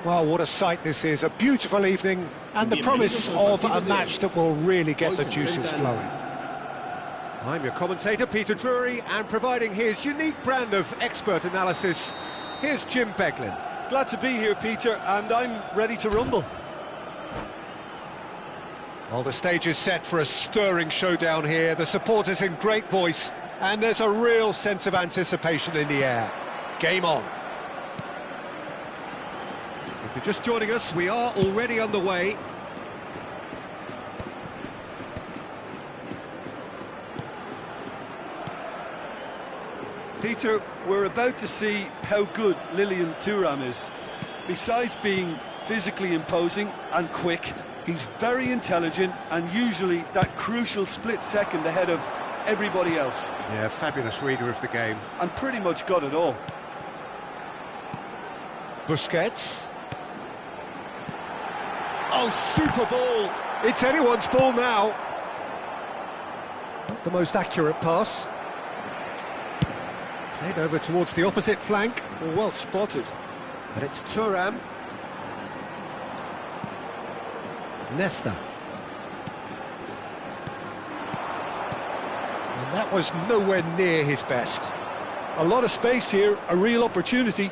Well, what a sight this is. A beautiful evening and the promise of a match that will really get the juices flowing. I'm your commentator, Peter Drury, and providing his unique brand of expert analysis, here's Jim Beglin. Glad to be here, Peter, and I'm ready to rumble. Well, the stage is set for a stirring showdown here. The supporters in great voice, and there's a real sense of anticipation in the air. Game on. If you're just joining us, we are already underway. Peter, we're about to see how good Lilian Thuram is. Besides being physically imposing and quick, he's very intelligent and usually that crucial split second ahead of everybody else. Yeah, fabulous reader of the game. And pretty much got it all. Busquets. Oh, super ball! It's anyone's ball now. Not the most accurate pass. Played over towards the opposite flank. Well spotted. But it's Thuram. Nesta. And that was nowhere near his best. A lot of space here, a real opportunity.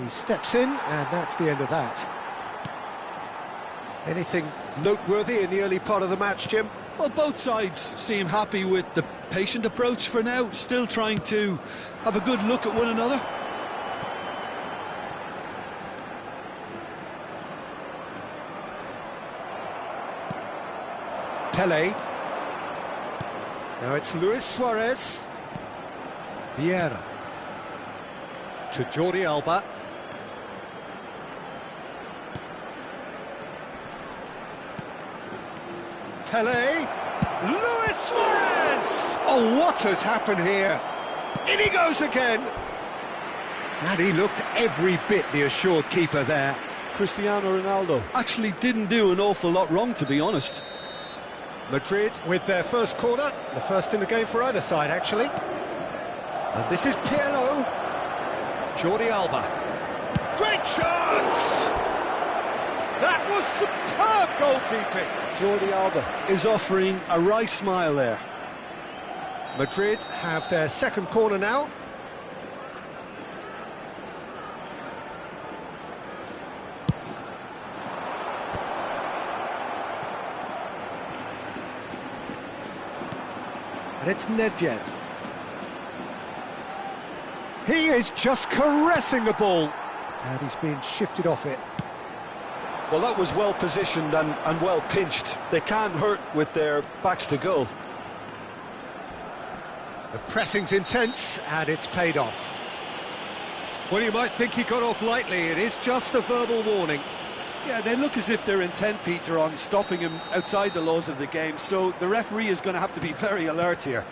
He steps in, and that's the end of that. Anything noteworthy in the early part of the match, Jim? Well, both sides seem happy with the patient approach for now, still trying to have a good look at one another. Pele. Now it's Luis Suarez. Vieira. To Jordi Alba. Pele. Luis Suarez! Oh, what has happened here? In he goes again. And he looked every bit the assured keeper there. Cristiano Ronaldo actually didn't do an awful lot wrong, to be honest. Madrid with their first corner, the first in the game for either side, actually. And this is Pirlo. Jordi Alba. Great chance! That was superb goalkeeping. Jordi Alba is offering a right smile there. Madrid have their second corner now. And it's Nedved. He is just caressing the ball. And he's being shifted off it. Well, that was well positioned and well pinched. They can't hurt with their backs to goal. The pressing's intense, and it's paid off. Well, you might think he got off lightly. It is just a verbal warning. Yeah, they look as if they're intent, Peter, on stopping him outside the laws of the game, so the referee is going to have to be very alert here.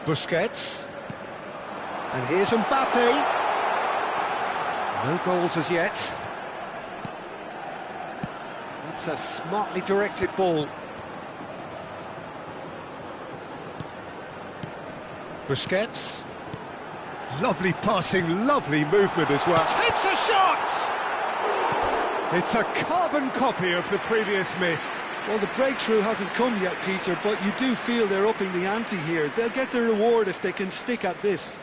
Busquets. And here's Mbappe. No goals as yet. That's a smartly directed ball. Busquets. Lovely passing, lovely movement as well. Takes a shot! It's a carbon copy of the previous miss. Well, the breakthrough hasn't come yet, Peter, but you do feel they're upping the ante here. They'll get the reward if they can stick at this.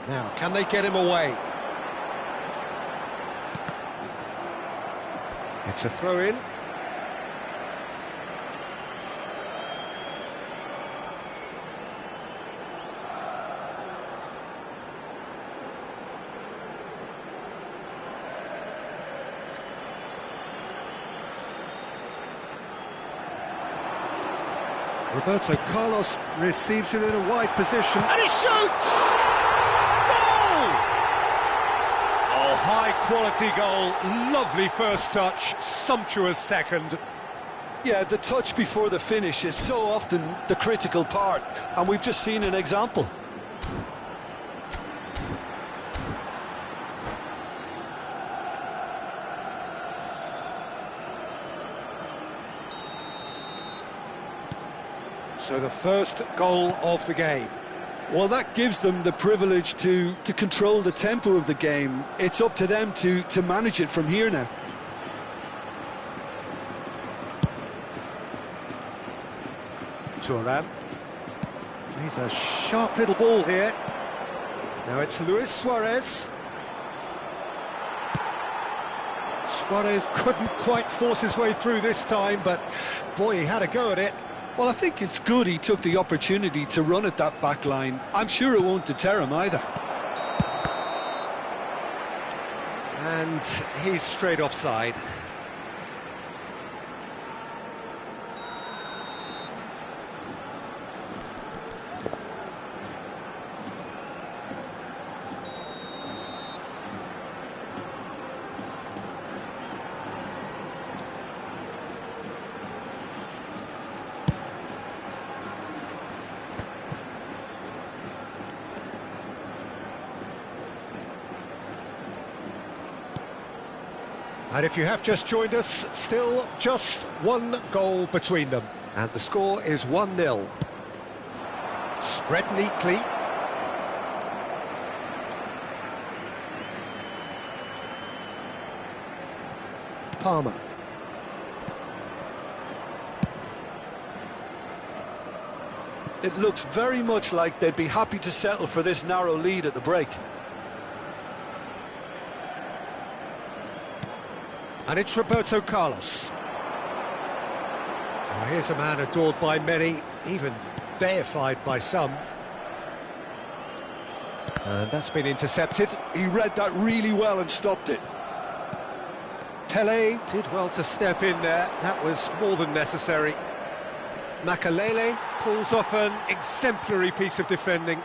Now, can they get him away? It's a throw-in. Roberto Carlos receives it in a wide position. And he shoots! High-quality goal, lovely first touch, sumptuous second. Yeah, the touch before the finish is so often the critical part, and we've just seen an example. So the first goal of the game. Well, that gives them the privilege to control the tempo of the game. It's up to them to manage it from here now. Tuantung. He's a sharp little ball here. Now it's Luis Suarez. Suarez couldn't quite force his way through this time, but boy, he had a go at it. Well, I think it's good he took the opportunity to run at that back line. I'm sure it won't deter him either. And he's straight offside. And if you have just joined us, still just one goal between them. And the score is 1-0. Spread neatly. Palmer. It looks very much like they'd be happy to settle for this narrow lead at the break. And it's Roberto Carlos. Well, here's a man adored by many, even deified by some. And that's been intercepted. He read that really well and stopped it. Pele did well to step in there. That was more than necessary. Makalele pulls off an exemplary piece of defending.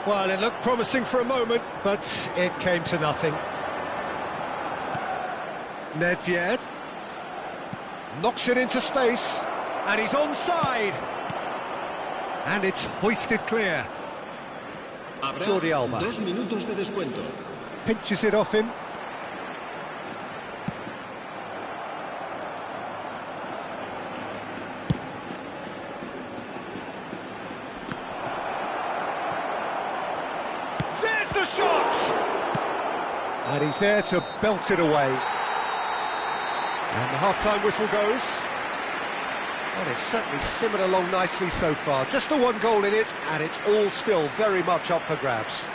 Well, it looked promising for a moment, but it came to nothing. Nedved knocks it into space, and he's onside. And it's hoisted clear. Jordi Alba 2 minutos de descuento. pinches it off him. There's the shot! And he's there to belt it away. And the half-time whistle goes. Well, it's certainly simmered along nicely so far. Just the one goal in it, and it's all still very much up for grabs.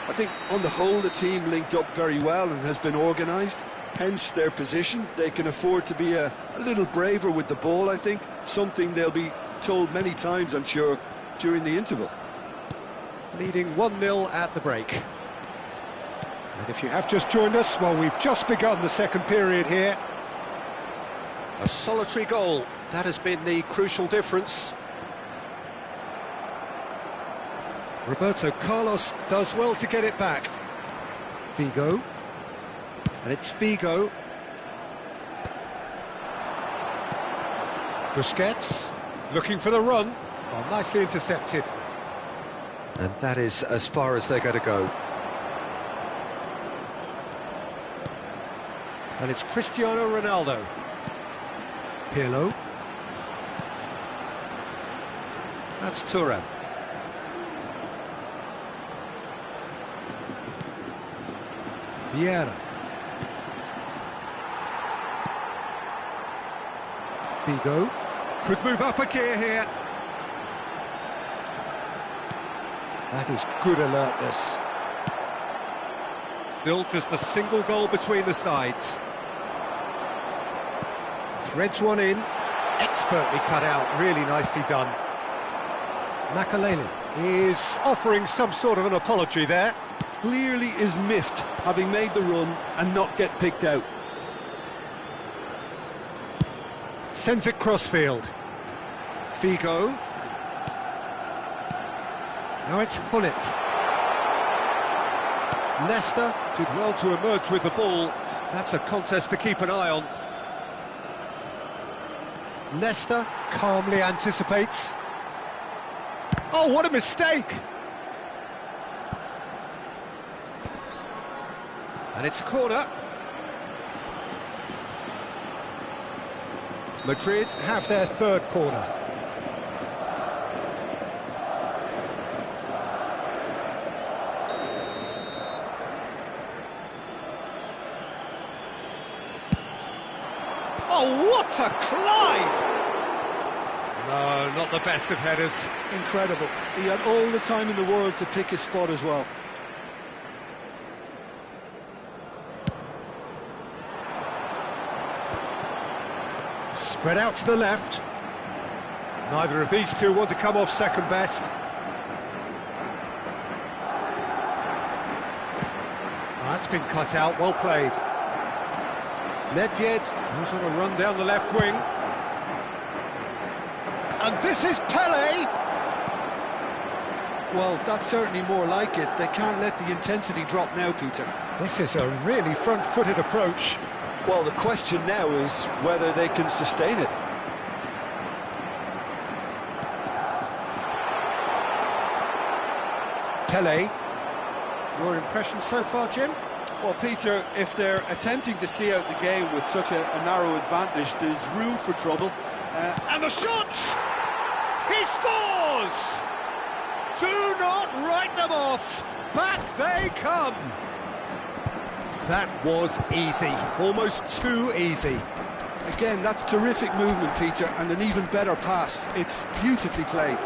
I think on the whole the team linked up very well and has been organised, hence their position. They can afford to be a little braver with the ball, I think, something they'll be told many times, I'm sure, during the interval. Leading 1-0 at the break. And if you have just joined us, well, we've just begun the second period here. A solitary goal, that has been the crucial difference. Roberto Carlos does well to get it back. Figo. And it's Figo. Busquets, looking for the run. Oh, nicely intercepted. And that is as far as they're going to go. And it's Cristiano Ronaldo. Pirlo. That's Turan. Vieira. Figo. Could move up a gear here. That is good alertness. Still just a single goal between the sides. Threads one in, expertly cut out, really nicely done. Makalele is offering some sort of an apology there. Clearly is miffed, having made the run and not get picked out. Sends it crossfield. Figo. Now it's Hullet. Nesta did well to emerge with the ball. That's a contest to keep an eye on. Nesta calmly anticipates. Oh, what a mistake! And it's corner. Madrid have their third corner. Oh, what a climb! No, not the best of headers. Incredible. He had all the time in the world to pick his spot as well. Spread out to the left. Neither of these two want to come off second best. That's been cut out, well played. Nedved goes on a run down the left wing. And this is Pele! Well, that's certainly more like it. They can't let the intensity drop now, Peter. This is a really front-footed approach. Well, the question now is whether they can sustain it. Pele. Your impression so far, Jim? Well, Peter, if they're attempting to see out the game with such a narrow advantage, there's room for trouble. And the shot! He scores! Do not write them off! Back they come! That was easy, almost too easy. They Again, that's terrific movement, Peter, and an even better pass. It's beautifully played.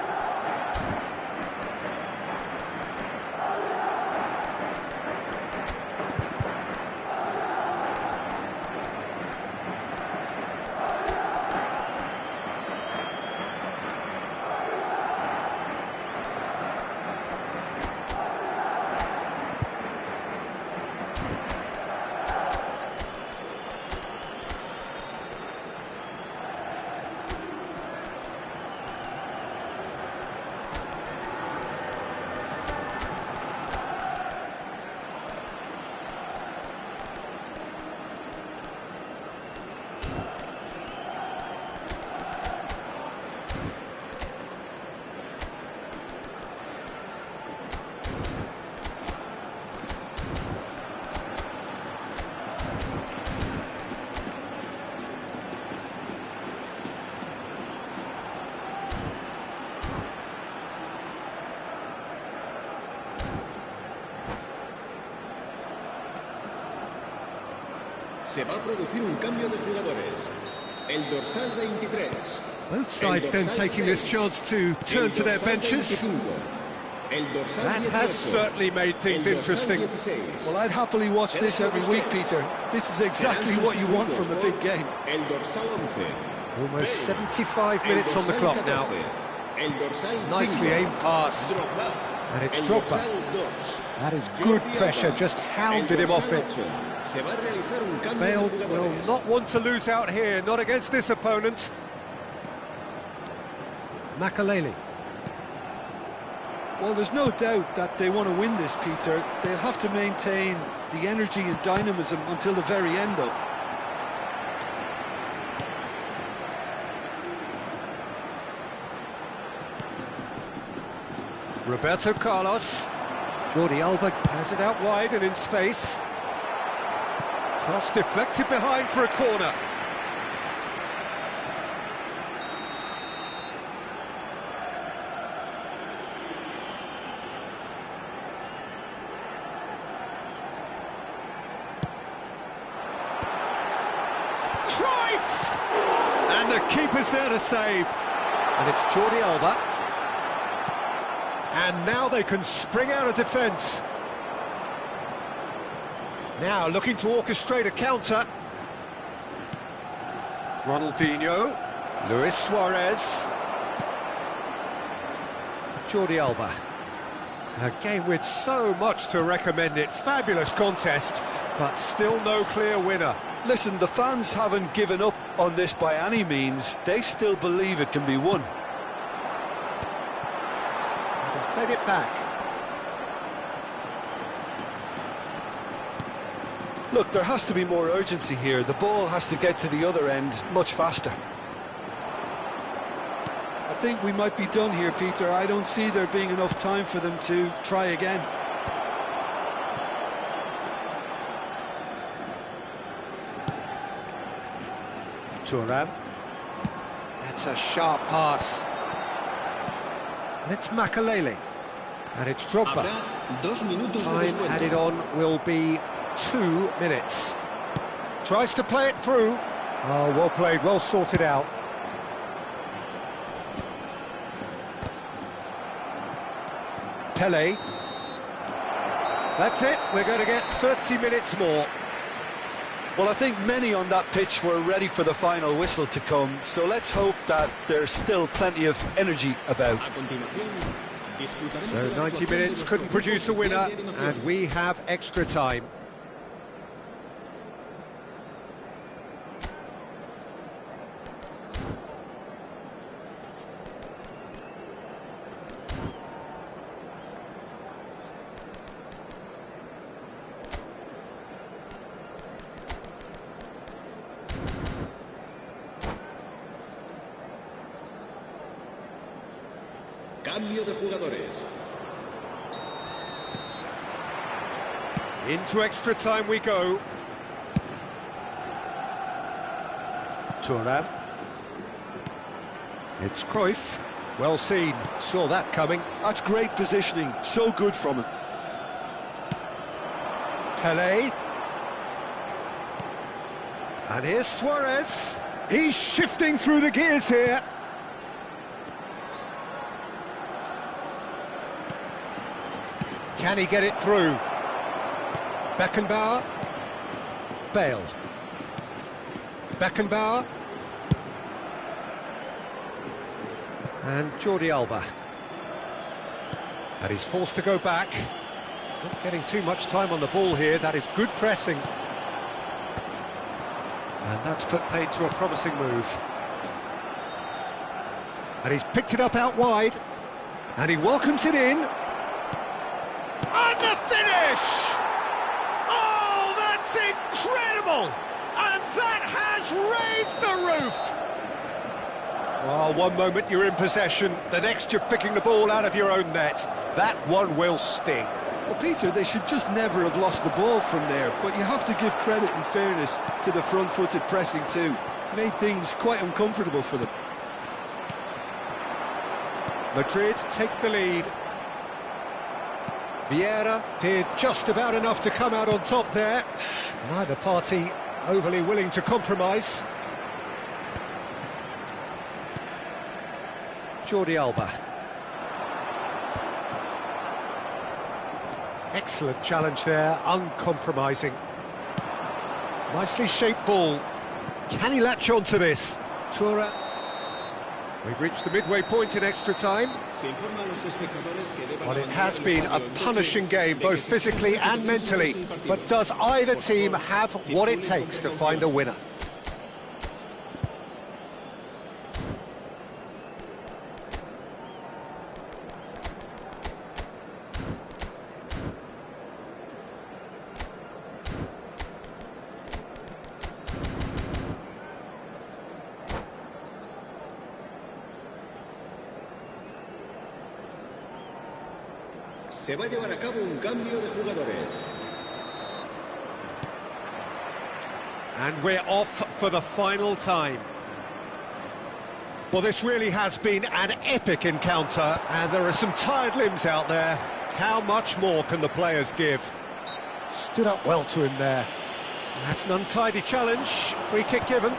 Se va a producir un cambio de jugadores. El dorsal 23. Both sides then taking this chance to turn to their benches. That has certainly made things interesting. Well, I'd happily watch this every week, Peter. This is exactly what you want from a big game. Almost 75 minutes on the clock now. Nicely aimed pass. And it's Drogba. That is good pressure, just hounded him off it. Bale will not want to lose out here, not against this opponent. Makaleli. Well, there's no doubt that they want to win this, Peter. They'll have to maintain the energy and dynamism until the very end, though. Roberto Carlos. Jordi Alba has it out wide and in space. Cross deflected behind for a corner. Cruyff! And the keeper's there to save. And it's Jordi Alba. And now they can spring out of defence. Now looking to orchestrate a counter. Ronaldinho. Luis Suarez. Jordi Alba. A game with so much to recommend it. Fabulous contest, but still no clear winner. Listen, the fans haven't given up on this by any means. They still believe it can be won. He's played it back. Look, there has to be more urgency here. The ball has to get to the other end much faster. I think we might be done here, Peter. I don't see there being enough time for them to try again. Thuram. That's a sharp pass. And it's Makaleli. And it's Drogba. Time added on will be 2 minutes. Tries to play it through. Oh, well played, well sorted out. Pele. That's it, we're going to get 30 minutes more. Well, I think many on that pitch were ready for the final whistle to come, so let's hope that there's still plenty of energy about. So 90 minutes couldn't produce a winner, and we have extra time. Cambio de jugadores. Into extra time we go. Thuram. It's Cruyff. Well seen. Saw that coming. That's great positioning. So good from him. Pele. And here's Suarez. He's shifting through the gears here. Can he get it through? Beckenbauer. Bale. Beckenbauer. And Jordi Alba. And he's forced to go back. Not getting too much time on the ball here. That is good pressing. And that's put paid to a promising move. And he's picked it up out wide. And he welcomes it in. And the finish! Oh, that's incredible! And that has raised the roof! Well, one moment you're in possession, the next you're picking the ball out of your own net. That one will sting. Well, Peter, they should just never have lost the ball from there, but you have to give credit and fairness to the front-footed pressing too. Made things quite uncomfortable for them. Madrid take the lead. Vieira did just about enough to come out on top there. Neither party overly willing to compromise. Jordi Alba. Excellent challenge there, uncompromising. Nicely shaped ball. Can he latch on to this? Tura. We've reached the midway point in extra time. Well, it has been a punishing game, both physically and mentally. But does either team have what it takes to find a winner? Se va a llevar a cabo un cambio de jugadores. And we're off for the final time. Well, this really has been an epic encounter, and there are some tired limbs out there. How much more can the players give? Stood up well to him there. That's an untidy challenge. Free kick given.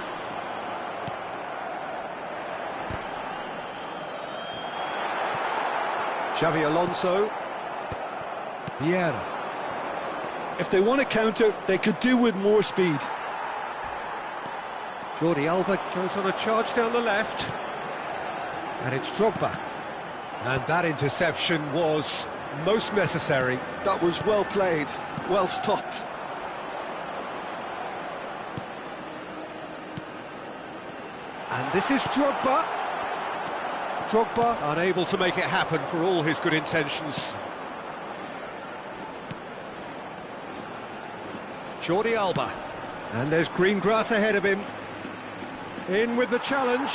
Xavi Alonso. Vieira. If they want to counter, they could do with more speed. Jordi Alba goes on a charge down the left. And it's Drogba. And that interception was most necessary. That was well played, well stopped. And this is Drogba. Drogba unable to make it happen for all his good intentions. Jordi Alba. And there's green grass ahead of him. In with the challenge.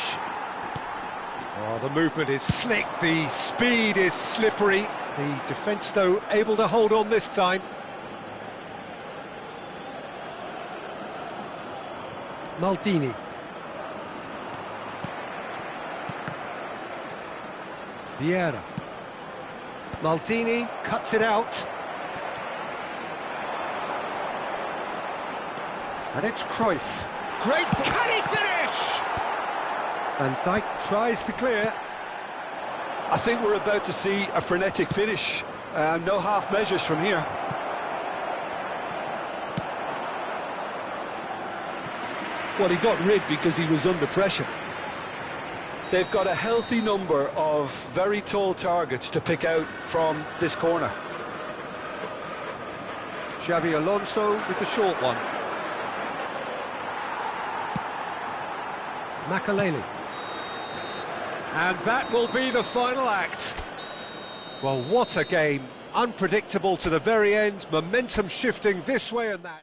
Oh, the movement is slick, the speed is slippery. The defence, though, able to hold on this time. Maldini. Vieira. Maldini cuts it out. And it's Cruyff. Great, can he finish? And Dijk tries to clear. I think we're about to see a frenetic finish. No half measures from here. Well, he got rid because he was under pressure. They've got a healthy number of very tall targets to pick out from this corner. Xavi Alonso with the short one. Makaleli. And that will be the final act. Well, what a game. Unpredictable to the very end, momentum shifting this way and that.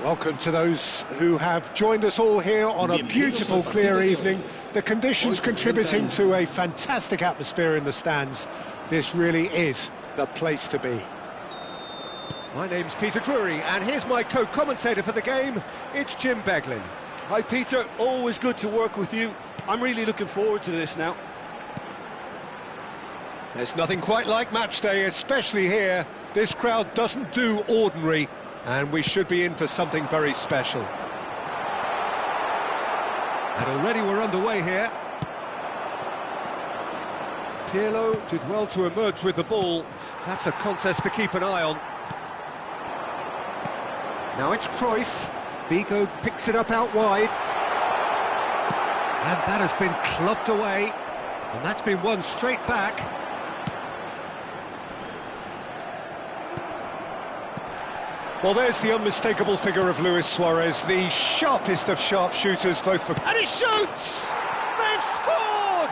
Welcome to those who have joined us all here on a beautiful, clear evening. The conditions contributing to a fantastic atmosphere in the stands. This really is the place to be. My name's Peter Drury, and here's my co-commentator for the game. It's Jim Beglin. Hi Peter, always good to work with you. I'm really looking forward to this now. There's nothing quite like match day, especially here. This crowd doesn't do ordinary, and we should be in for something very special. And already we're underway here. Pirlo did well to emerge with the ball. That's a contest to keep an eye on. Now it's Cruyff. Vigo picks it up out wide. And that has been clubbed away. And that's been won straight back. Well, there's the unmistakable figure of Luis Suarez, the sharpest of sharpshooters, both for... And he shoots! They've scored!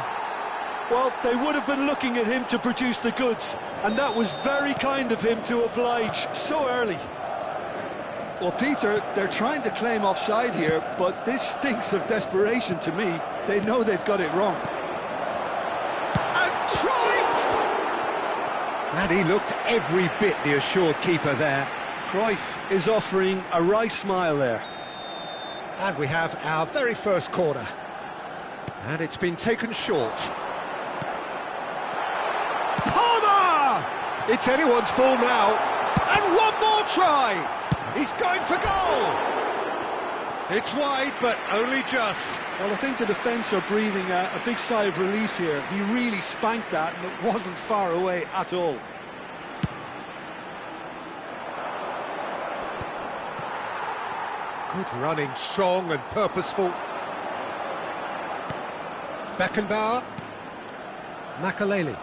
Well, they would have been looking at him to produce the goods, and that was very kind of him to oblige so early. Well, Peter, they're trying to claim offside here, but this stinks of desperation to me. They know they've got it wrong. And Cruyff! And he looked every bit the assured keeper there. Cruyff is offering a right smile there. And we have our very first corner. And it's been taken short. Palmer! It's anyone's ball now. And one more try! He's going for goal! It's wide, but only just. Well, I think the defence are breathing a big sigh of relief here. He really spanked that, and it wasn't far away at all. Good running, strong and purposeful. Beckenbauer. Makaleli.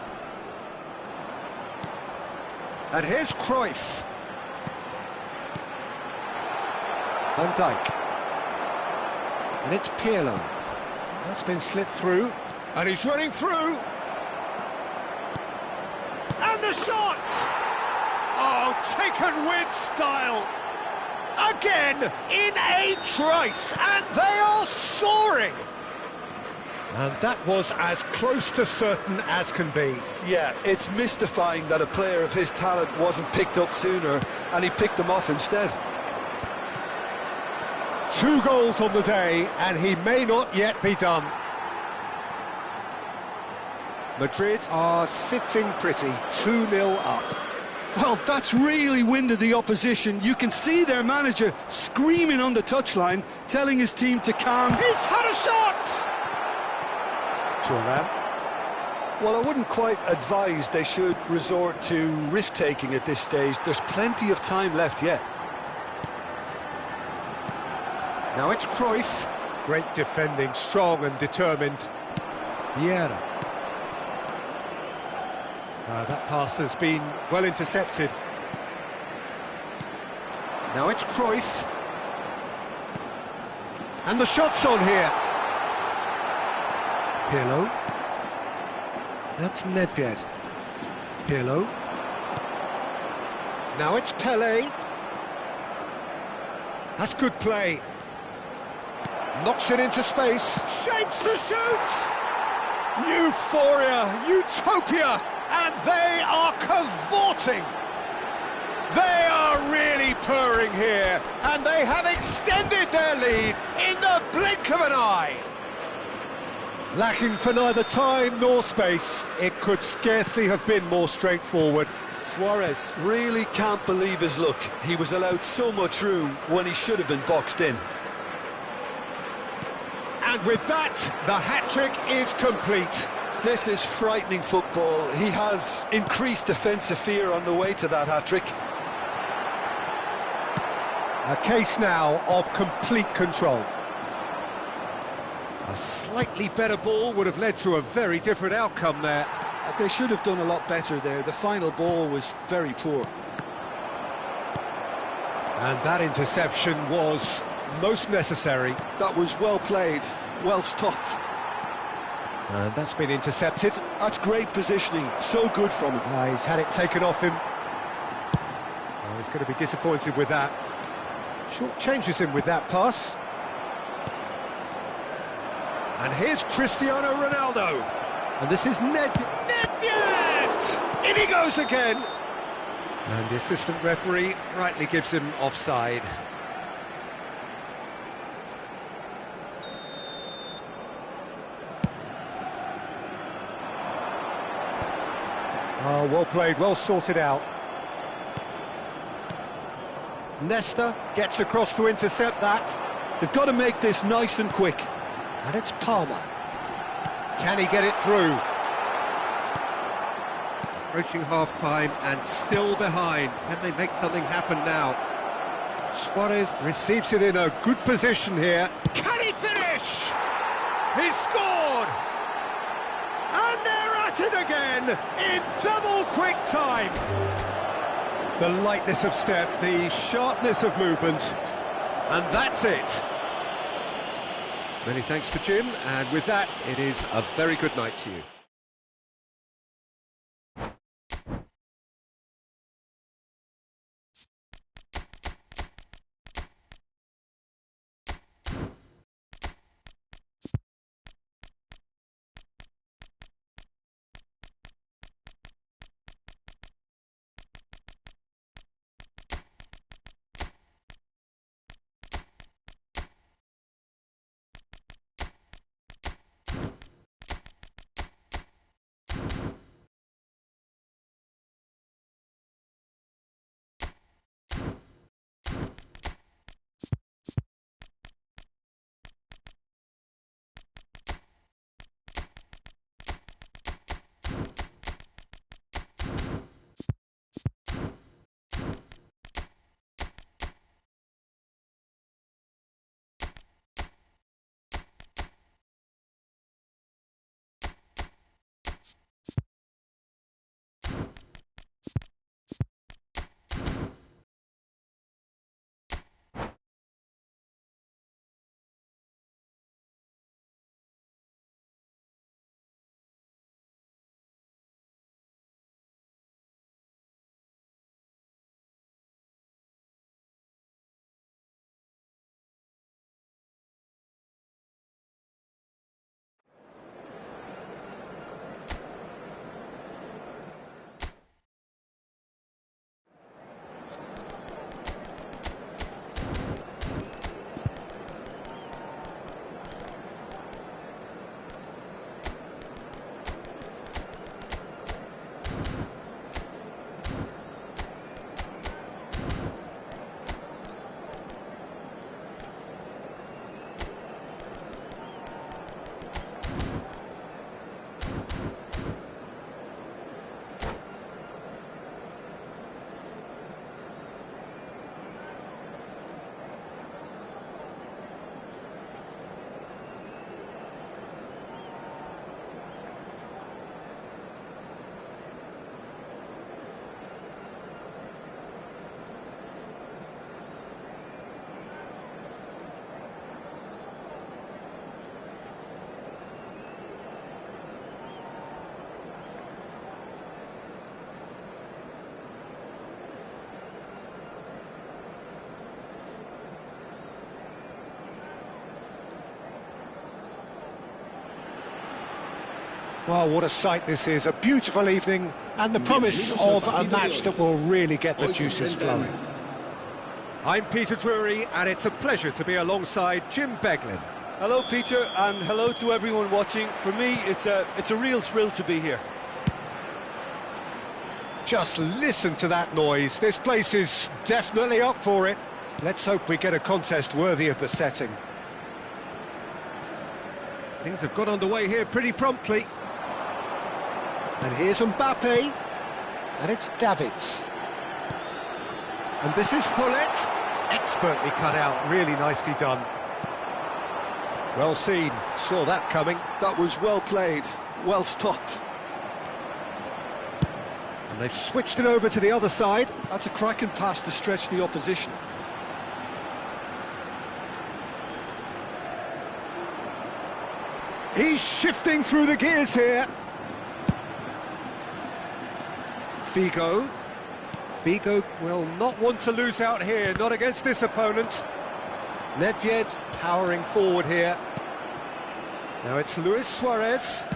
And here's Cruyff. Van Dijk. And it's Pirlo. That's been slipped through. And he's running through. And the shot! Oh, taken with style. Again, in a trice, and they are soaring! And that was as close to certain as can be. Yeah, it's mystifying that a player of his talent wasn't picked up sooner, and he picked them off instead. 2 goals on the day, and he may not yet be done. Madrid are sitting pretty, 2-0 up. Well, that's really winded the opposition. You can see their manager screaming on the touchline, telling his team to calm. He's had a shot! Tuantung. Well, I wouldn't quite advise they should resort to risk-taking at this stage. There's plenty of time left yet. Now it's Cruyff. Great defending, strong and determined. Vieira. That pass has been well intercepted. Now it's Cruyff. And the shot's on here. Pirlo. That's Nedved. Pirlo. Now it's Pele. That's good play. Knocks it into space. Shapes the shoot! Euphoria, utopia, and they are cavorting. They are really purring here, and they have extended their lead in the blink of an eye. Lacking for neither time nor space, it could scarcely have been more straightforward. Suarez really can't believe his luck. He was allowed so much room when he should have been boxed in. And with that, the hat-trick is complete. This is frightening football. He has increased defensive fear on the way to that hat-trick. A case now of complete control. A slightly better ball would have led to a very different outcome there. They should have done a lot better there. The final ball was very poor. And that interception was most necessary. That was well played, well stopped. And that's been intercepted. That's great positioning, so good from him. He's had it taken off him. Oh, he's going to be disappointed with that. Short changes him with that pass. And here's Cristiano Ronaldo. And this is Nedved! In he goes again! And the assistant referee rightly gives him offside. Oh, well played, well sorted out. Nesta gets across to intercept that. They've got to make this nice and quick. And it's Palmer. Can he get it through? Approaching half-time and still behind. Can they make something happen now? Suarez receives it in a good position here. Can he finish? He's scored! And they're at it again in double quick time. The lightness of step, the sharpness of movement, and that's it. Many thanks to Jim, and with that, it is a very good night to you. Well, what a sight this is, a beautiful evening, and the promise of a match that will really get the juices flowing. I'm Peter Drury, and it's a pleasure to be alongside Jim Beglin. Hello, Peter, and hello to everyone watching. For me, it's a real thrill to be here. Just listen to that noise. This place is definitely up for it. Let's hope we get a contest worthy of the setting. Things have got underway here pretty promptly. And here's Mbappe. And it's Davids. And this is Hullet. Expertly cut out, really nicely done. Well seen, saw that coming. That was well played, well stopped. And they've switched it over to the other side. That's a cracking pass to stretch the opposition. He's shifting through the gears here. Figo will not want to lose out here, not against this opponent. Nedved powering forward here. Now it's Luis Suarez.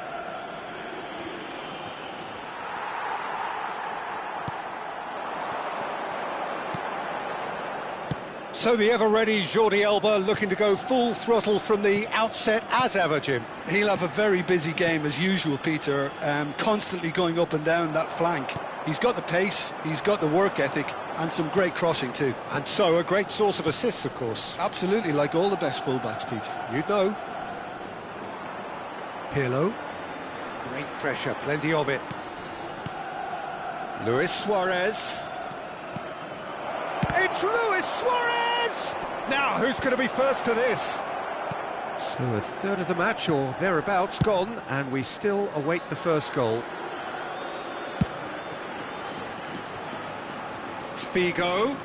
So the ever-ready Jordi Alba looking to go full throttle from the outset as ever, Jim. He'll have a very busy game as usual, Peter, constantly going up and down that flank. He's got the pace, he's got the work ethic, and some great crossing too. And so a great source of assists, of course. Absolutely, like all the best fullbacks, Peter. You'd know. Pirlo. Great pressure, plenty of it. Luis Suarez. It's Luis Suarez! Now, who's going to be first to this? So a third of the match, or thereabouts, gone, and we still await the first goal. Figo.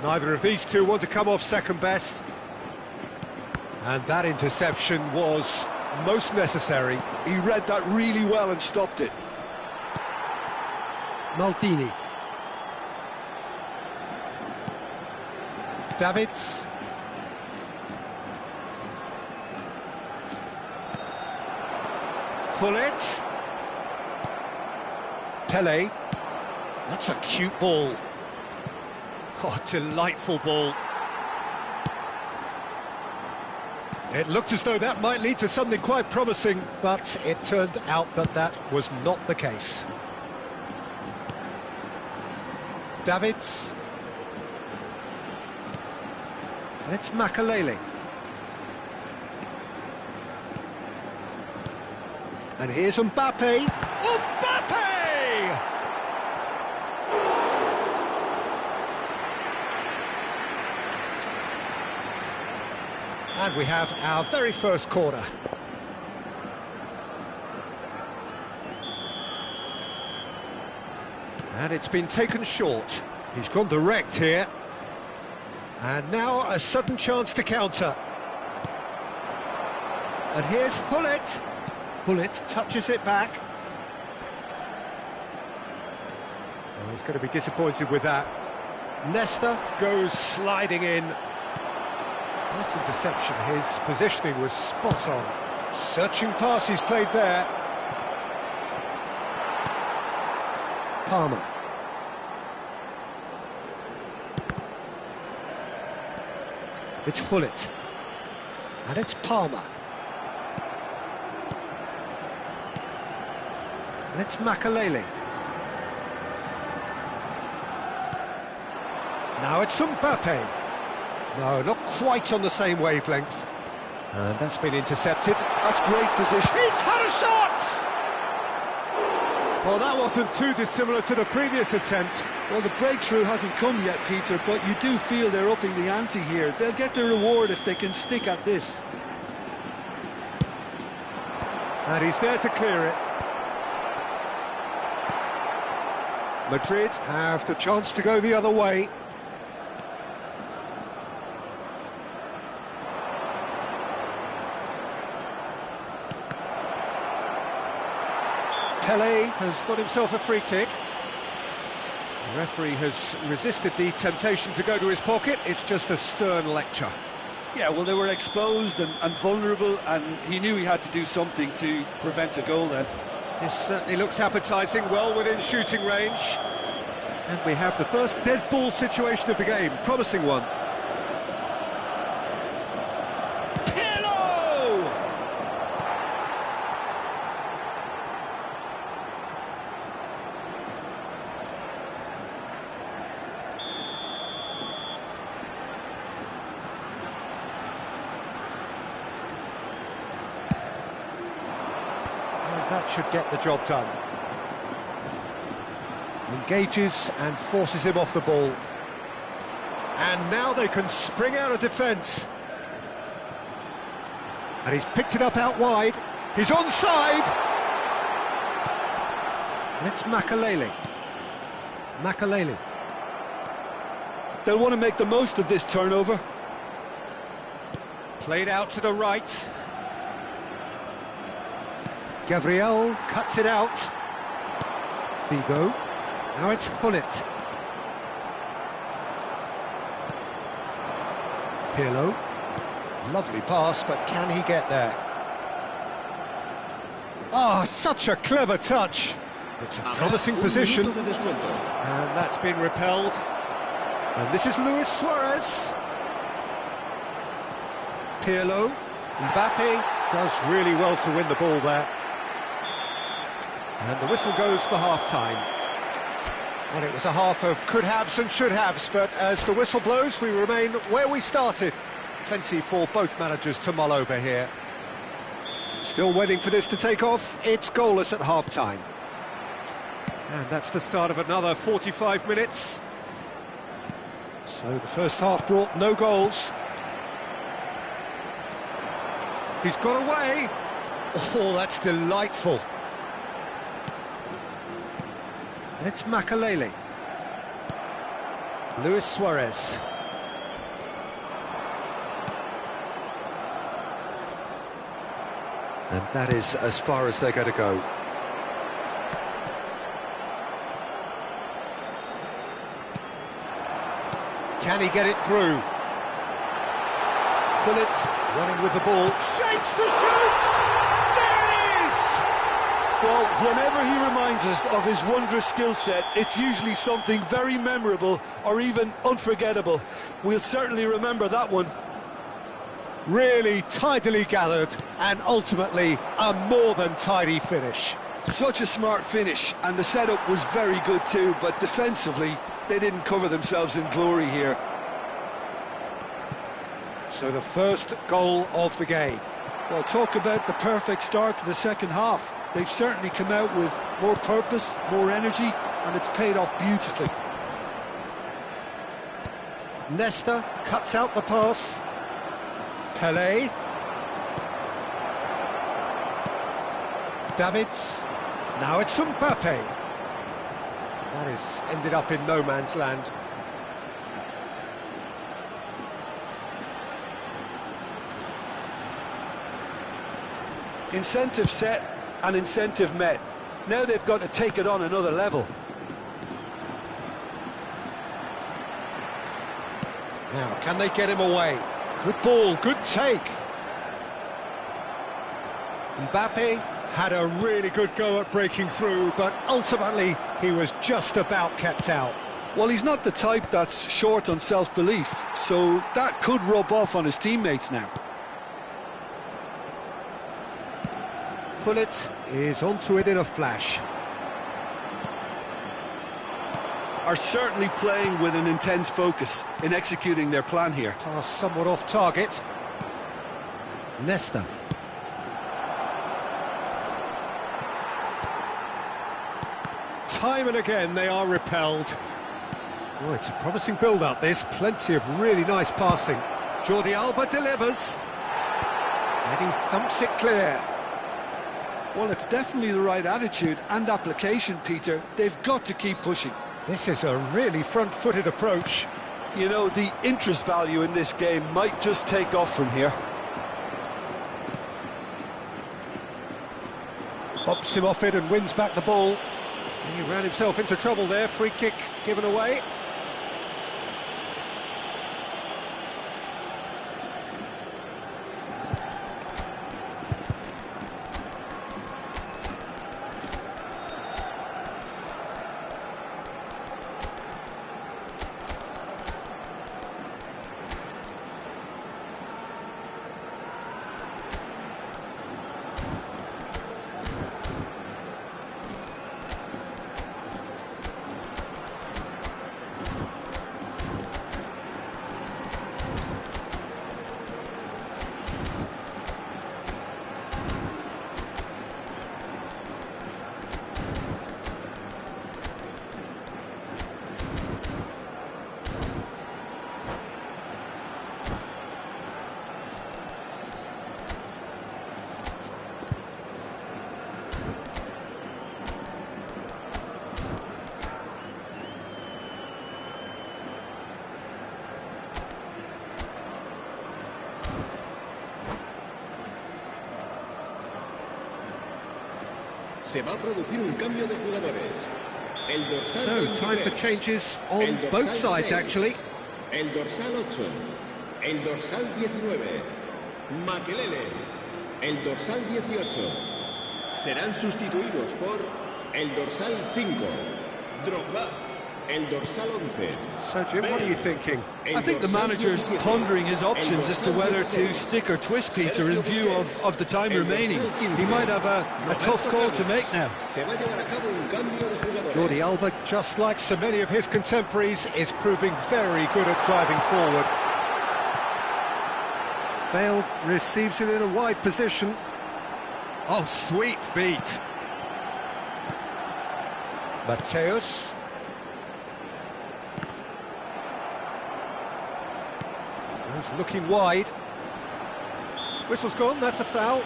Neither of these two want to come off second best. And that interception was most necessary. He read that really well and stopped it. Maldini. Davids. Hullet. Pele. That's a cute ball. Oh, delightful ball. It looked as though that might lead to something quite promising, but it turned out that that was not the case. Davids. And it's Makalele. And here's Mbappe. Mbappe! And we have our very first corner. And it's been taken short. He's gone direct here. And now a sudden chance to counter. And here's Hullet. Hullet touches it back. Oh, he's going to be disappointed with that. Nesta goes sliding in. Nice interception, his positioning was spot on. Searching pass he's played there. Palmer. It's Hullet. And it's Palmer. And it's Makalele. Now it's Mbappe. No, not quite on the same wavelength. And that's been intercepted. That's great position. He's had a shot! Well, that wasn't too dissimilar to the previous attempt. Well, the breakthrough hasn't come yet, Peter, but you do feel they're upping the ante here. They'll get their reward if they can stick at this. And he's there to clear it. Madrid have the chance to go the other way. Pele has got himself a free kick. The referee has resisted the temptation to go to his pocket. It's just a stern lecture. Yeah, well, they were exposed and vulnerable, and he knew he had to do something to prevent a goal then. This certainly looks appetising, well within shooting range. And we have the first dead ball situation of the game, promising one. That should get the job done. Engages and forces him off the ball. And now they can spring out of defence. And he's picked it up out wide. He's onside! And it's Makalele. Makalele. They'll want to make the most of this turnover. Played out to the right. Gabriel cuts it out. Vigo. Now it's Hullet. Pirlo. Lovely pass, but can he get there? Oh, such a clever touch. It's a promising position. And that's been repelled. And this is Luis Suarez. Pirlo. Mbappe does really well to win the ball there. And the whistle goes for half-time. Well, it was a half of could-haves and should-haves, but as the whistle blows, we remain where we started. Plenty for both managers to mull over here. Still waiting for this to take off. It's goalless at half-time. And that's the start of another 45 minutes. So the first half brought no goals. He's got away. Oh, that's delightful. And it's Makalele. Luis Suarez. And that is as far as they're going to go. Can he get it through? Hullet running with the ball. Shapes to shoot! There it is! Well, whenever he reminds us of his wondrous skill set, it's usually something very memorable or even unforgettable. We'll certainly remember that one. Really tidily gathered and ultimately a more than tidy finish. Such a smart finish, and the setup was very good too, but defensively they didn't cover themselves in glory here. So the first goal of the game. Well, talk about the perfect start to the second half. They've certainly come out with more purpose, more energy, and it's paid off beautifully. Nesta cuts out the pass. Pelé. Davids. Now it's Mbappe. That is ended up in no man's land. Incentive set and incentive met. Now they've got to take it on another level. Now, can they get him away? Good ball, good take. Mbappe had a really good go at breaking through, but ultimately he was just about kept out. Well, he's not the type that's short on self-belief, so that could rub off on his teammates now. Hullet is onto it in a flash. Are certainly playing with an intense focus in executing their plan here. Pass somewhat off target. Nesta. Time and again they are repelled. Oh, it's a promising build-up, this. Plenty of really nice passing. Jordi Alba delivers. And he thumps it clear. Well, it's definitely the right attitude and application, Peter. They've got to keep pushing. This is a really front-footed approach. You know, the interest value in this game might just take off from here. Bops him off it and wins back the ball. He ran himself into trouble there. Free kick given away. Se va a producir un cambio de jugadores. El dorsal So, time for 23, changes on el dorsal both sides, 6, actually. El dorsal 8, el dorsal 19, Makelele, el dorsal 18. Serán sustituidos por el dorsal 5, Drogba, el dorsal 11. So, Jim, what are you thinking? I think the manager's pondering his options as to whether to stick or twist Peter in view of the time remaining. He might have a tough call to make now. Se va a llevar a cabo un cambio de jugadores. Jordi Alba, just like so many of his contemporaries, is proving very good at driving forward. Bale receives it in a wide position. Oh, sweet feet. Mateus. Goes looking wide. Whistle's gone, that's a foul.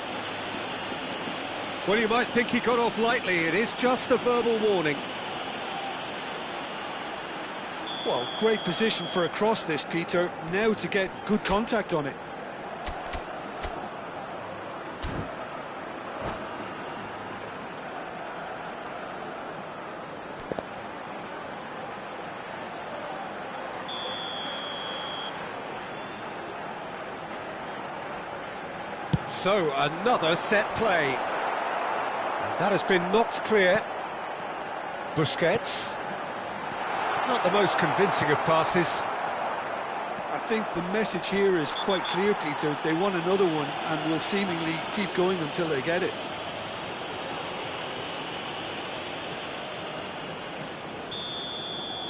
Well, you might think he got off lightly. It is just a verbal warning. Well, great position for a cross this, Peter. Now to get good contact on it. So, another set play. And that has been knocked clear. Busquets. Not the most convincing of passes. I think the message here is quite clear, Peter. They want another one and will seemingly keep going until they get it.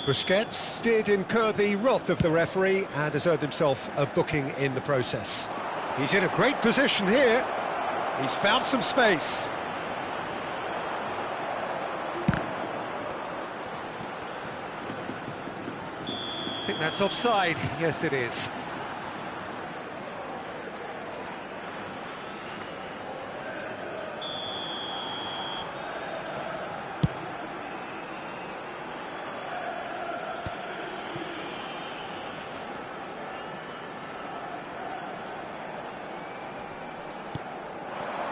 Busquets did incur the wrath of the referee and has earned himself a booking in the process. He's in a great position here. He's found some space. I think that's offside. Yes, it is.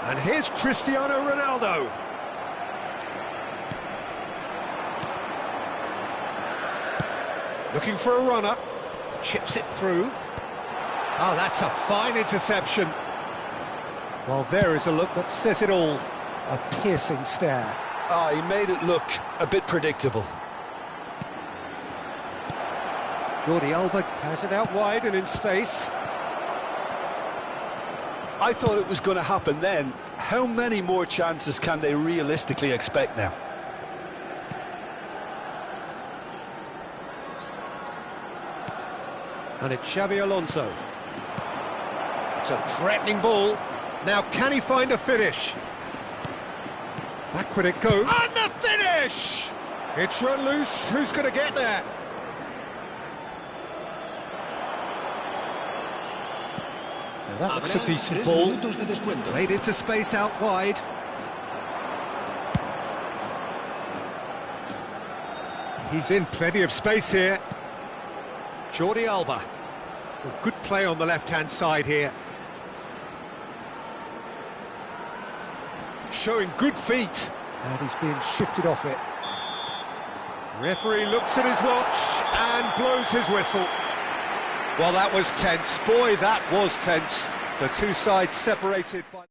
And here's Cristiano Ronaldo. Looking for a runner. Chips it through. Oh, that's a fine interception. Well, there is a look that says it all. A piercing stare. He made it look a bit predictable. Jordi Alba has it out wide and in space. I thought it was going to happen then. How many more chances can they realistically expect now? And it's Xabi Alonso. It's a threatening ball. Now, can he find a finish? Back would it go. And the finish! It's run loose. Who's going to get there? Now that looks a decent ball. Played into space out wide. He's in plenty of space here. Jordi Alba. Well, good play on the left-hand side here. Showing good feet. And he's being shifted off it. Referee looks at his watch and blows his whistle. Well, that was tense. Boy, that was tense. The two sides separated by...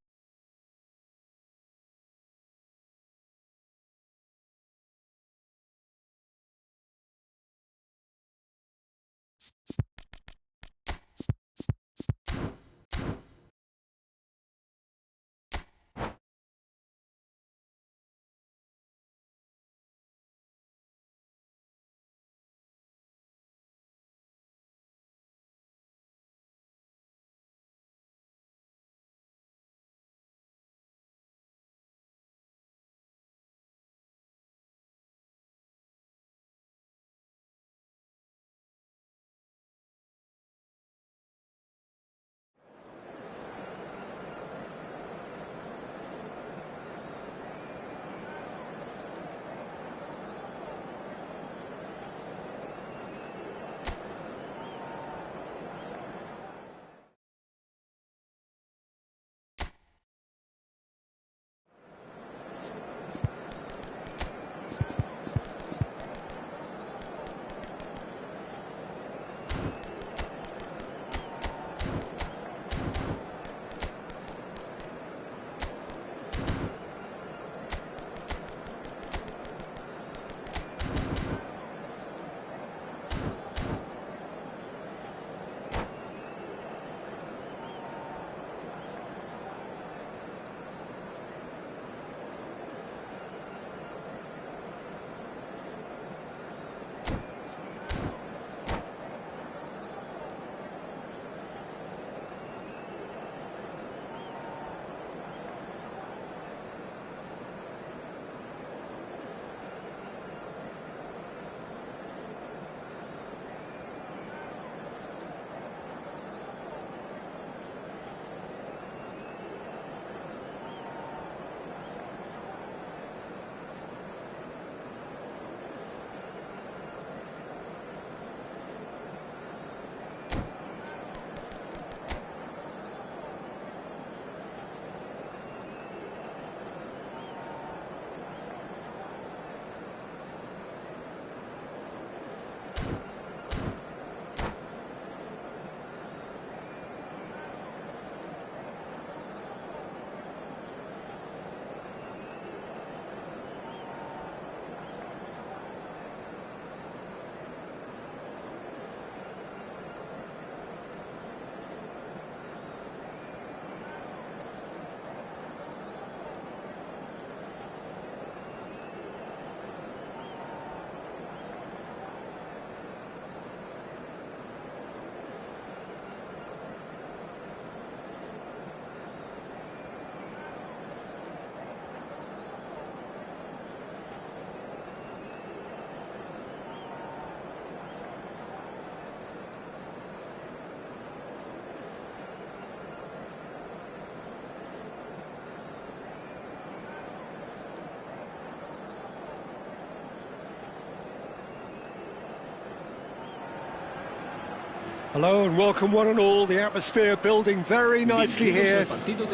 Hello and welcome one and all, the atmosphere building very nicely here.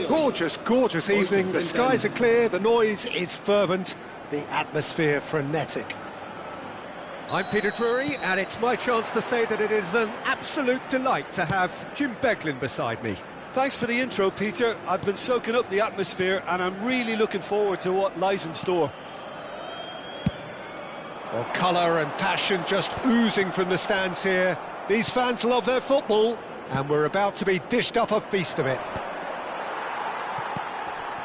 Gorgeous, gorgeous evening, the skies are clear, the noise is fervent, the atmosphere frenetic. I'm Peter Drury and it's my chance to say that it is an absolute delight to have Jim Beglin beside me. Thanks for the intro, Peter. I've been soaking up the atmosphere and I'm really looking forward to what lies in store. Well, colour and passion just oozing from the stands here. These fans love their football, and we're about to be dished up a feast of it.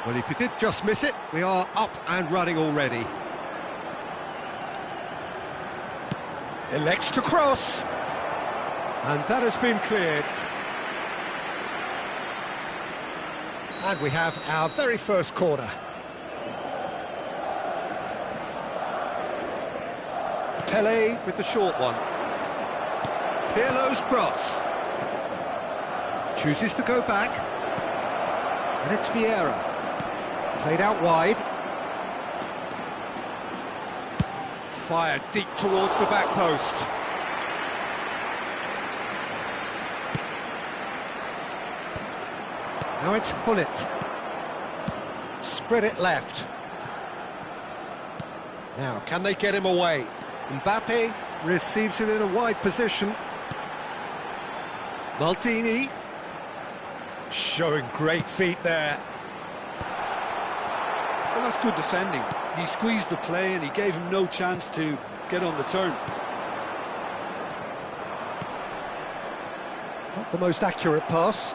Well, if you did just miss it, we are up and running already. Elects to cross. And that has been cleared. And we have our very first corner. Pele with the short one. Pirlo's cross. Chooses to go back. And it's Vieira. Played out wide. Fired deep towards the back post. Now it's Hullet. Spread it left. Now, can they get him away? Mbappe receives it in a wide position. Maldini. Showing great feet there. Well, that's good defending. He squeezed the play and he gave him no chance to get on the turn. Not the most accurate pass.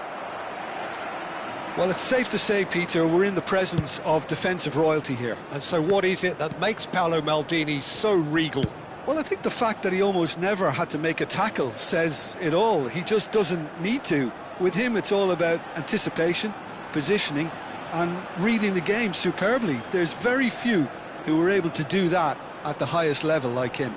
Well, it's safe to say, Peter, we're in the presence of defensive royalty here. And so what is it that makes Paolo Maldini so regal? Well, I think the fact that he almost never had to make a tackle says it all. He just doesn't need to. With him, it's all about anticipation, positioning, and reading the game superbly. There's very few who were able to do that at the highest level like him.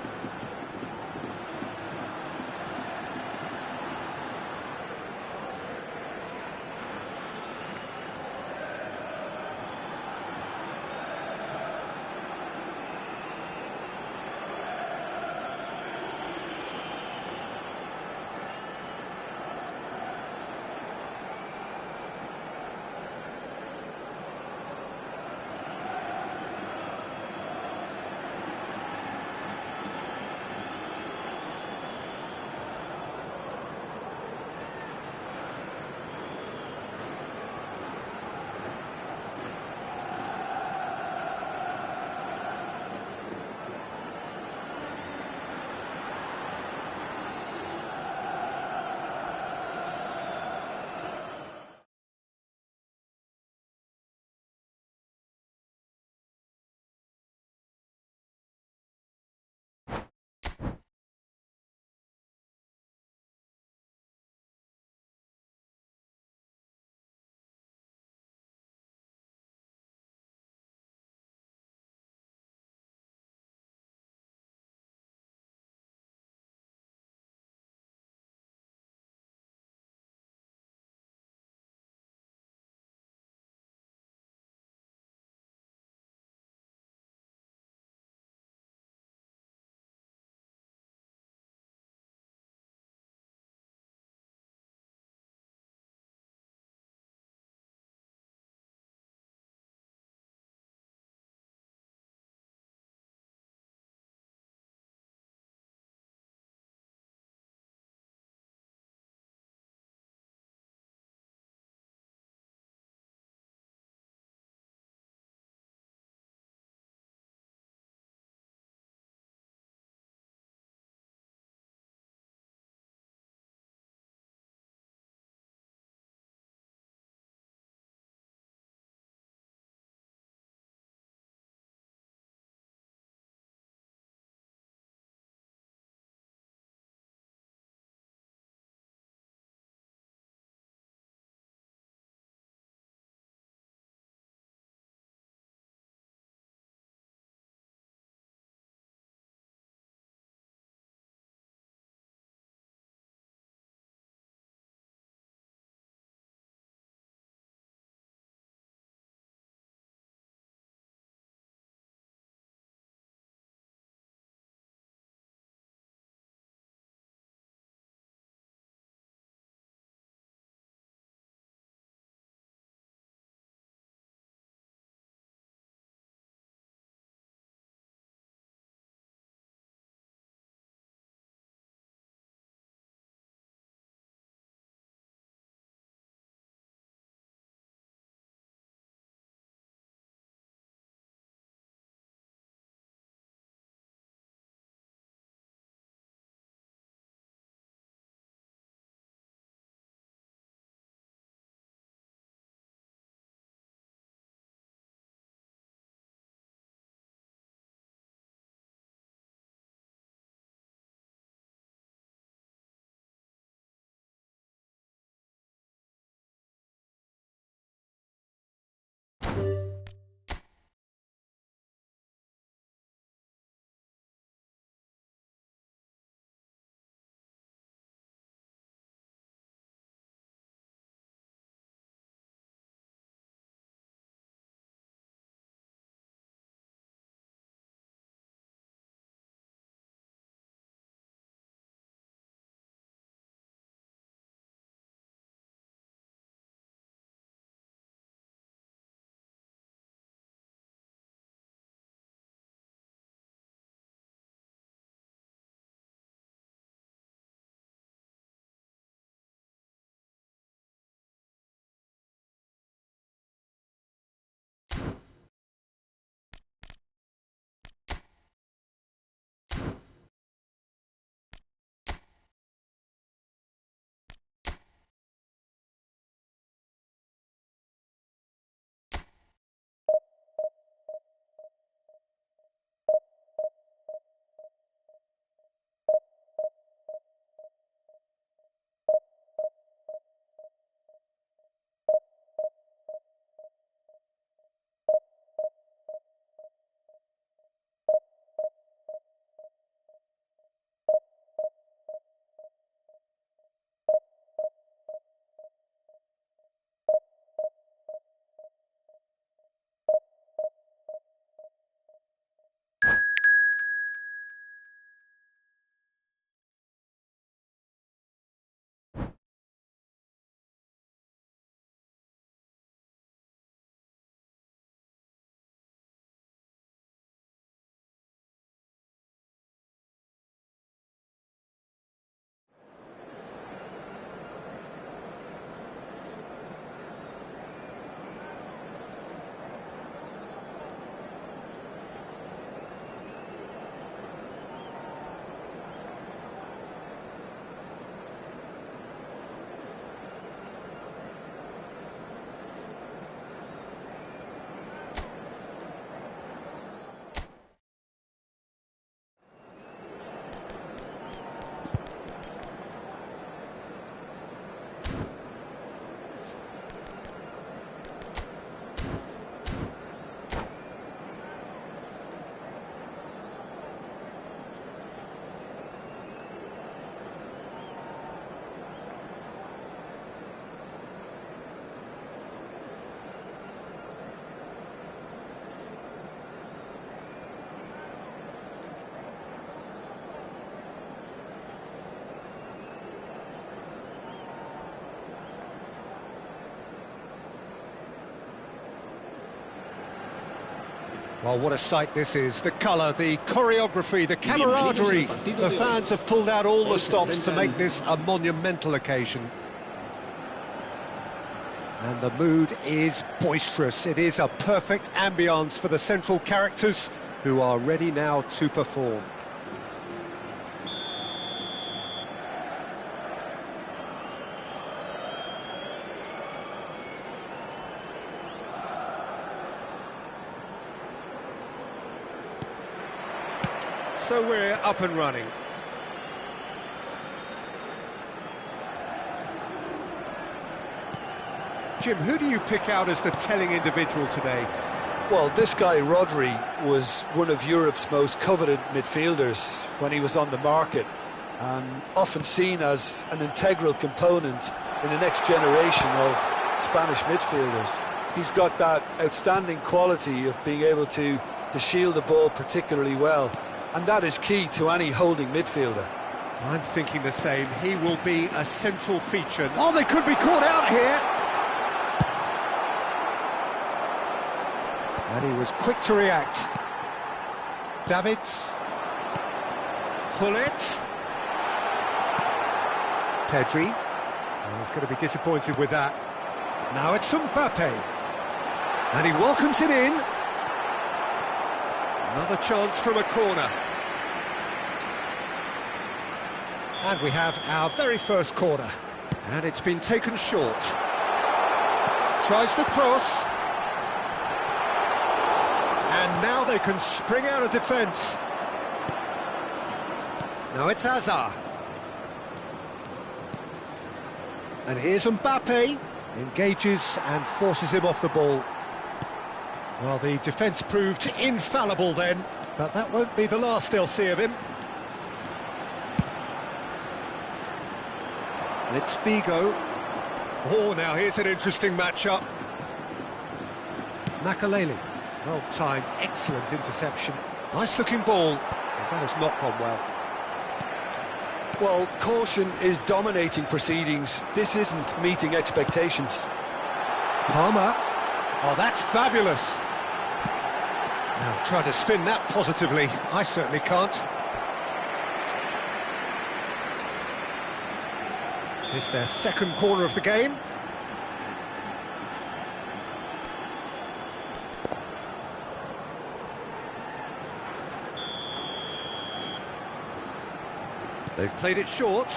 Well, what a sight this is. The colour, the choreography, the camaraderie. The fans have pulled out all the stops to make this a monumental occasion. And the mood is boisterous. It is a perfect ambience for the central characters who are ready now to perform. So we're up and running. Jim, who do you pick out as the telling individual today? Well, this guy, Rodri, was one of Europe's most coveted midfielders when he was on the market, and often seen as an integral component in the next generation of Spanish midfielders. He's got that outstanding quality of being able to shield the ball particularly well, and that is key to any holding midfielder. I'm thinking the same. He will be a central feature. Oh, they could be caught out here! And he was quick to react. Davids. Hullet. Pedri. Oh, he's going to be disappointed with that. Now it's Mbappe. And he welcomes it in. Another chance from a corner. And we have our very first corner. And it's been taken short. Tries to cross. And now they can spring out of defence. Now it's Hazard. And here's Mbappe. Engages and forces him off the ball. Well, the defence proved infallible then, but that won't be the last they'll see of him. And it's Figo. Oh, now here's an interesting matchup. Makaleli. Well timed, excellent interception. Nice looking ball. But that has not gone well. Well, caution is dominating proceedings. This isn't meeting expectations. Palmer. Oh, that's fabulous. Now try to spin that positively. I certainly can't. It's their second corner of the game. They've played it short.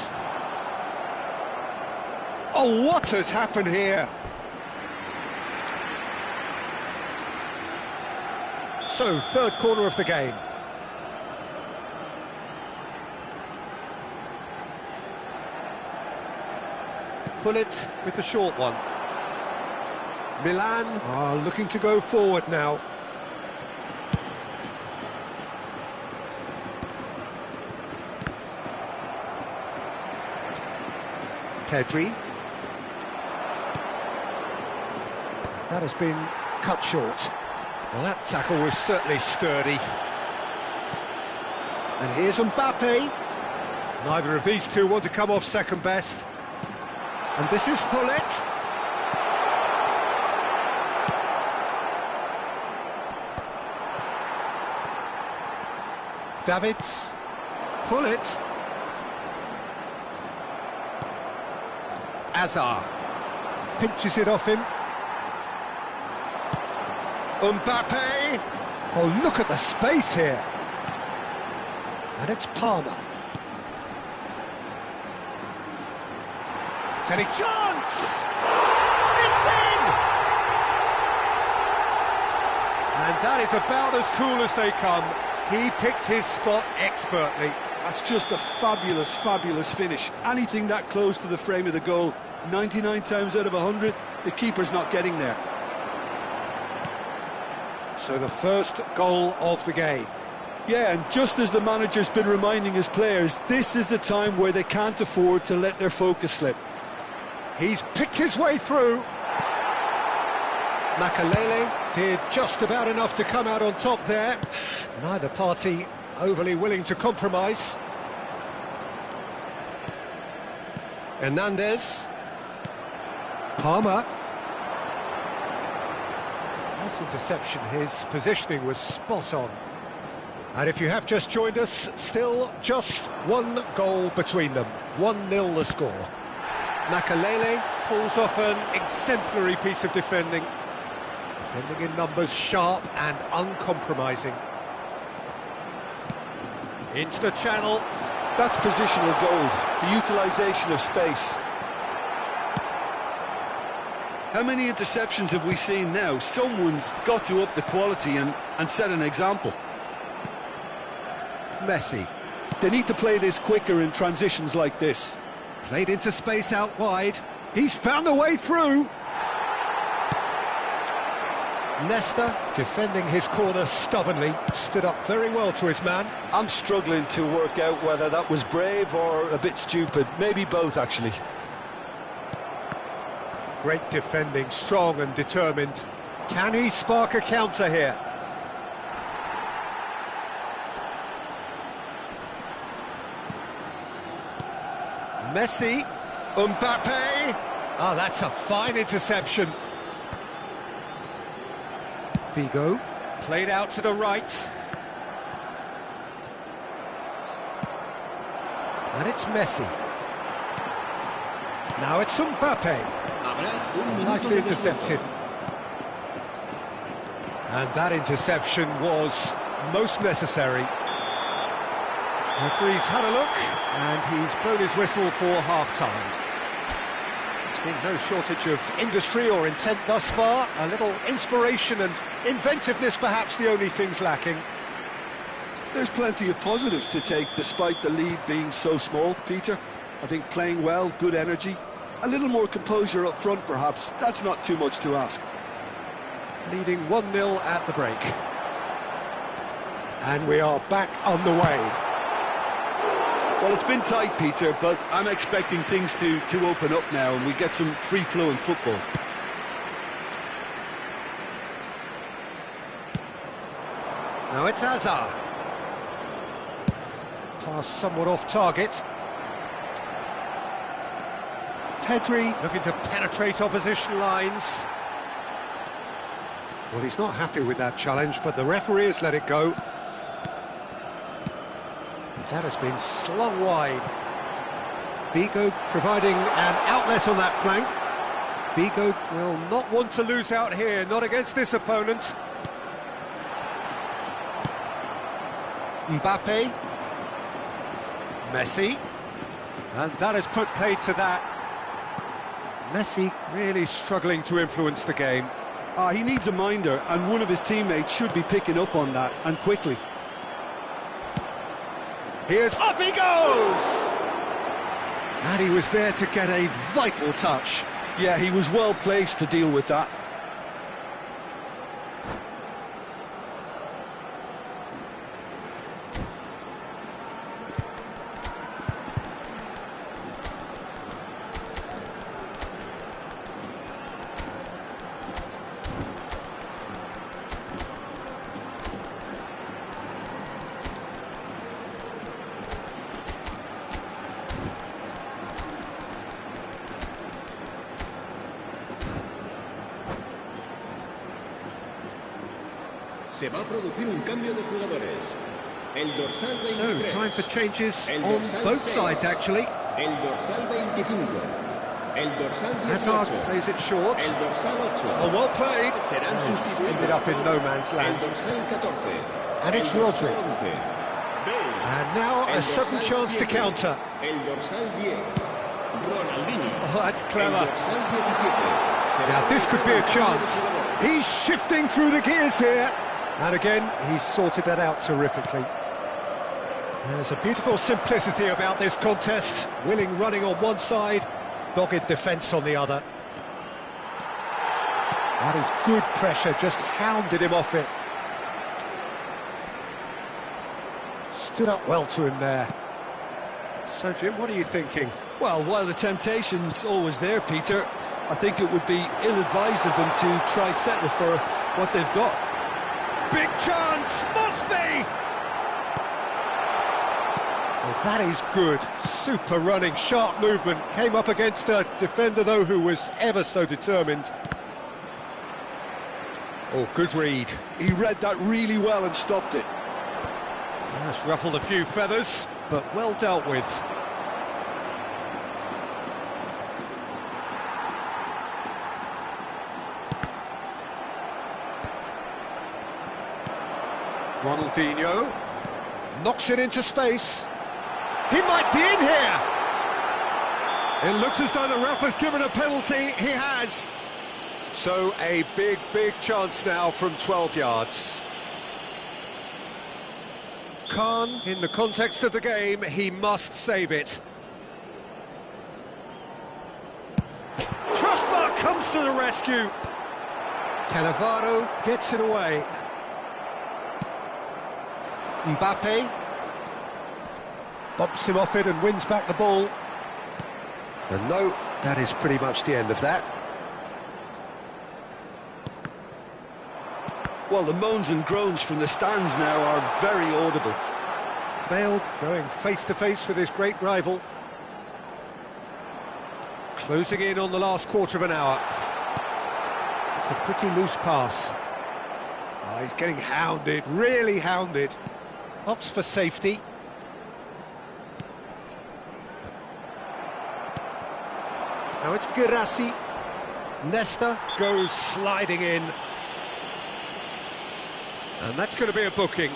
Oh, what has happened here? So, third corner of the game. Hullet with the short one. Milan are looking to go forward now. Pedri. That has been cut short. Well, that tackle was certainly sturdy. And here's Mbappe. Neither of these two want to come off second best. And this is Hullet. Davids. Hullet. Hazard. Pinches it off him. Mbappe! Oh, look at the space here. And it's Palmer. Can he chance? It's in! And that is about as cool as they come. He picked his spot expertly. That's just a fabulous, fabulous finish. Anything that close to the frame of the goal, 99 times out of 100, the keeper's not getting there. So the first goal of the game. Yeah, and just as the manager's been reminding his players, this is the time where they can't afford to let their focus slip. He's picked his way through. Makaleli did just about enough to come out on top there. Neither party overly willing to compromise. Hernandez. Palmer. Nice interception, his positioning was spot on. And if you have just joined us, still just one goal between them. 1-0 the score. Makalele pulls off an exemplary piece of defending. Defending in numbers, sharp and uncompromising. Into the channel. That's positional gold, the utilisation of space. How many interceptions have we seen now? Someone's got to up the quality and set an example. Messi. They need to play this quicker in transitions like this. Played into space out wide. He's found a way through. Nesta, defending his corner stubbornly, stood up very well to his man. I'm struggling to work out whether that was brave or a bit stupid. Maybe both, actually. Great defending, strong and determined. Can he spark a counter here? Messi. Mbappe. Oh, that's a fine interception. Figo. Played out to the right. And it's Messi. Now it's Mbappe. Nicely intercepted. And that interception was most necessary. Referee's had a look, and he's blown his whistle for half-time. There's been no shortage of industry or intent thus far. A little inspiration and inventiveness, perhaps the only things lacking. There's plenty of positives to take, despite the lead being so small, Peter. I think playing well, good energy. A little more composure up front, perhaps. That's not too much to ask. Leading 1-0 at the break. And we are back on the way. Well, it's been tight, Peter, but I'm expecting things to open up now and we get some free-flowing football. Now it's Hazard. Pass somewhat off target. Pedri looking to penetrate opposition lines. Well, he's not happy with that challenge, but the referee has let it go. That has been slung wide. Figo providing an outlet on that flank. Figo will not want to lose out here, not against this opponent. Mbappe. Messi. And that has put paid to that. Messi really struggling to influence the game. He needs a minder, and one of his teammates should be picking up on that, and quickly. Here's... Up he goes! And he was there to get a vital touch. Yeah, he was well placed to deal with that. Se va a producir un cambio de jugadores. El dorsal 23. So, time for changes on both sides, actually. El dorsal 25. El dorsal 18. Hazard plays it short. El dorsal 8. Oh, well played. Serán He's ended up in no man's El land. dorsal 14. And it's El dorsal Rodri. 11. And now a sudden chance to counter. El dorsal 10. Ronaldinho. Oh, that's El clever. dorsal 17. Now this could be a chance. He's shifting through the gears here. And again, he's sorted that out terrifically. There's a beautiful simplicity about this contest. Willing running on one side, dogged defence on the other. That is good pressure, just hounded him off it. Stood up well to him there. So, Jim, what are you thinking? Well, while the temptation's always there, Peter, I think it would be ill-advised of them to try settle for what they've got. Big chance, must be! Well, that is good. Super running, sharp movement. Came up against a defender, though, who was ever so determined. Oh, good read. He read that really well and stopped it. That's ruffled a few feathers, but well dealt with. Ronaldinho knocks it into space. He might be in here. It looks as though the ref has given a penalty. He has. So a big chance now from 12 yards. Khan, in the context of the game, he must save it. Crossbar comes to the rescue. Cannavaro gets it away. Mbappe bumps him off it and wins back the ball. And no, that is pretty much the end of that. Well, the moans and groans from the stands now are very audible. Bale going face-to-face with his great rival. Closing in on the last quarter of an hour. It's a pretty loose pass. Oh, he's getting hounded, really hounded. Opts for safety. Now it's Girassi. Nesta goes sliding in. And that's going to be a booking.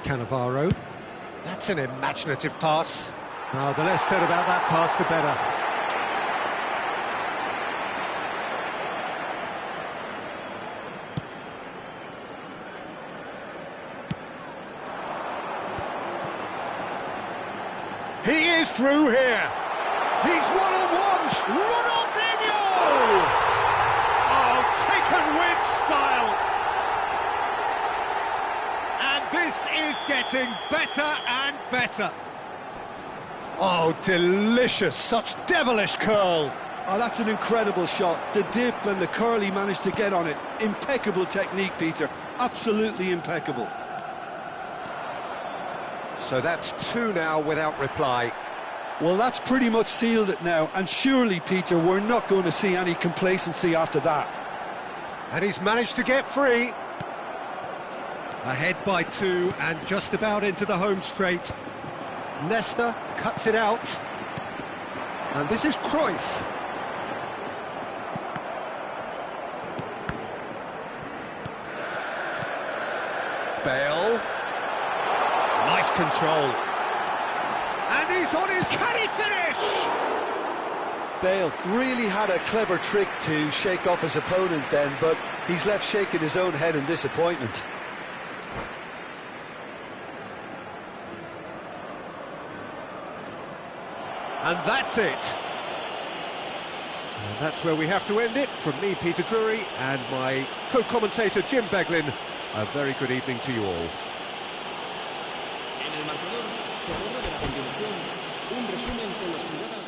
Cannavaro. That's an imaginative pass. Oh, the less said about that pass, the better. He is through here. He's one-on-one. Ronaldinho! Oh, taken with style. And this is getting better and better. Oh, delicious. Such devilish curl. Oh, that's an incredible shot. The dip and the curl he managed to get on it. Impeccable technique, Peter. Absolutely impeccable. So that's two now without reply. Well, that's pretty much sealed it now, and surely, Peter, we're not going to see any complacency after that. And he's managed to get free. Ahead by two and just about into the home straight. Nesta cuts it out. And this is Cruyff. Bale. Nice control. And he's on his... Can he finish? Bale really had a clever trick to shake off his opponent then, but he's left shaking his own head in disappointment. And that's it. And that's where we have to end it. From me, Peter Drury, and my co-commentator, Jim Beglin. A very good evening to you all. En el marcador se borra de la continuación un resumen con las jugadas.